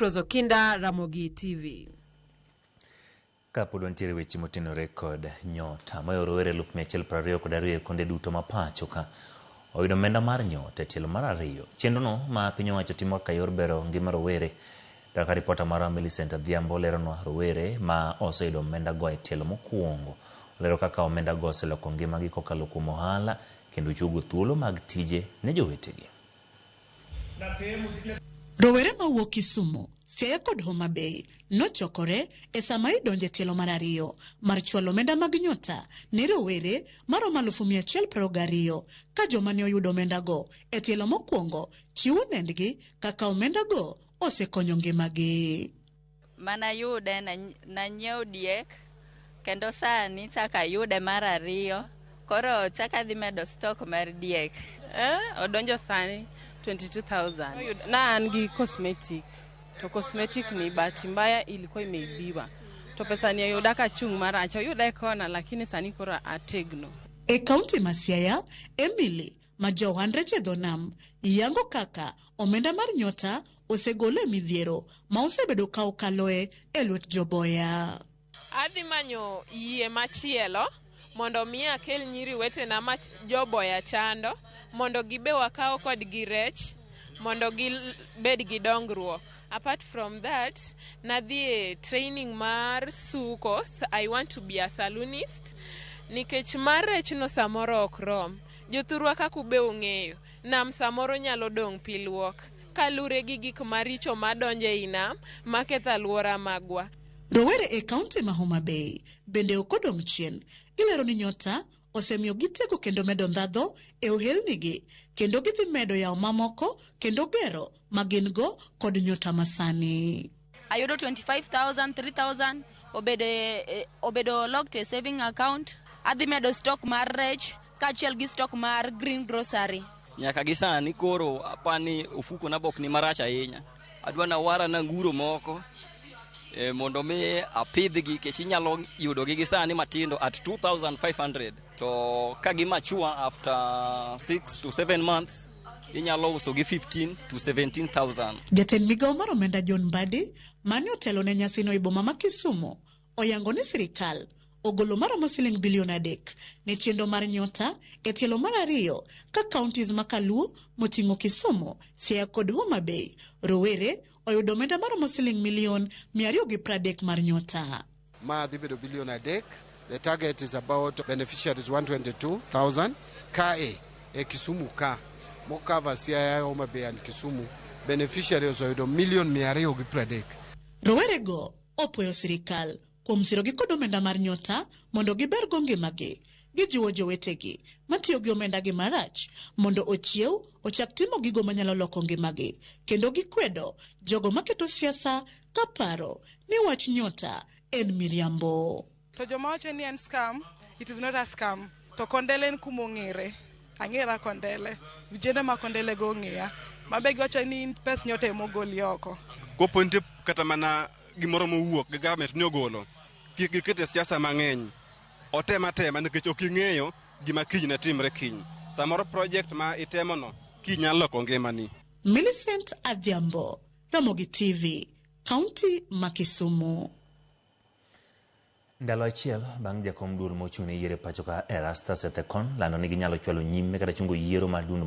Rozokinda, Ramogi TV. Kapod wantiere weche motenore kod nyota ma rowere 120 kod 2 konde duto mapacho ka oyudo omenda mar nyota e tielo mar 2. Chenrono ma piny owacho timo ka yor bero ngima rowere. Kaka ripota mar Millicent Adhiambo leronwa rowere ma oseyudo omenda go e tielo mokwongo. Lero kaka omenda go oseloko ngimagi kokalo kuom ohala kendo chugo thuolo mag tije ne jowetegi. Rowere mawuok Kisumu, Siaya kod Homa Bay nochokore e sama idonje tielo mar 2 mar chwalo omenda mag nyota ne rowere maromo 122 ka joma ne oyudo omenda go e tielo mokwongo chiwo nendgi kaka omenda go osekonyo ngimagi. Mana yude na nyiew diek kendo sani chaka yude mar 2 koro chaka dhi medo stock mar diek. Odonjo sani 22,000. Na angi cosmetic. To cosmetic ni bahati mbaya ilikuwa imeibiwa. To pesa ni ayuda ka chung marach. Ayuda kona lakini sani kora ategno. E kaunti ma Siaya, Emily majohan reche dhonam yango kaka omenda mar nyota osegole midhiero ma osebedo ka okaloe e lwet joboya. Adhi manyo yie machielo mondo mi akel nyiri wetena ma joboya chando mondo gibe wakao kod girech mondo gibed gi dongruok. Apart from that, nadhi training mar suko. I want to be a saloonist. Nikech mar rech no samoro ok rom. Jothurwa kaka ube ung'eyo. Nam samoro nyalo dong' pilwok. Kalure gi gik maricho madonje inam maketho alwora magwa. Rowere e kaunti ma Homa Bay bende okodong' chien. Gilero ni nyota osemiyo gitego kendo medo ndhadho e ohelnigi kendo gidhi medo yawo mamoko kendo gero magin-go kod nyota masani. Ayudo 25,000, 3,000 obedo locked e saving account. Adhi medo stock mar rech kaachiel gi stock mar green grocery. Nyaka gi sani koro apani ofuko na bok ni marach ahinya. Adwa na wara na nguro moko mondo mi apidhgi kech inyalo yudo gi sani matindo at 2,500 to kagi mature after 6 to 7 months inyalo uso gi 15 to 17,000. Jatend migawo mar omenda John Mbadi mane otelo ne nyasino e boma ma Kisumu oyango ni sirikal ogolo maromo siling bilion 3 ne chenro mar nyota e tielo mar 2 ka counties ma Kaluo moting'o Kisumu, Siaya kod Homa Bay rowere oyudo omenda maromo siling milion 230 mar nyota. Ma dhi bedo bilion 3. The target is about beneficiaries 122,000. Ka e Kisumu ka mokava Siaya, Homa Bay and Kisumu beneficiaries oyudo milion 230. Rowere go opwoyo sirikal kuom sirogi kod omenda mar nyota mondo gibergo ngimagi. Gijiwo jowetegi matiyo gi omenda gi marach mondo ochiew ochak timo gigo manyalo loko ngimagi kendo gikwedo jogo maketo siasa ka paro ni wach nyota en miriambo. To joma wacho ni en scam, it is not a scam. To Kondele en kuma ong'ere. Ang'era Kondele. Vijende ma Kondele go ong'eya. Mabe giwacho ni pes nyota emogoli oko. Koponte kata mana gimoro mowuok gi government ni ogolo. Kik gikete siasa mang'eny. Otema nikech ok ing'eyo gima kiny na timre kiny. Samoro project ma itemono kiny nyalo loko ngimani. Millicent Adhiambo, Ramogi TV, Kaunti ma Kisumu. Ndalo achiel bang' jakom duol mochung' ne yiero pacho ka Erastus Ethekon lando ni ginyalo chwalo nyime kata chungo yiero madundo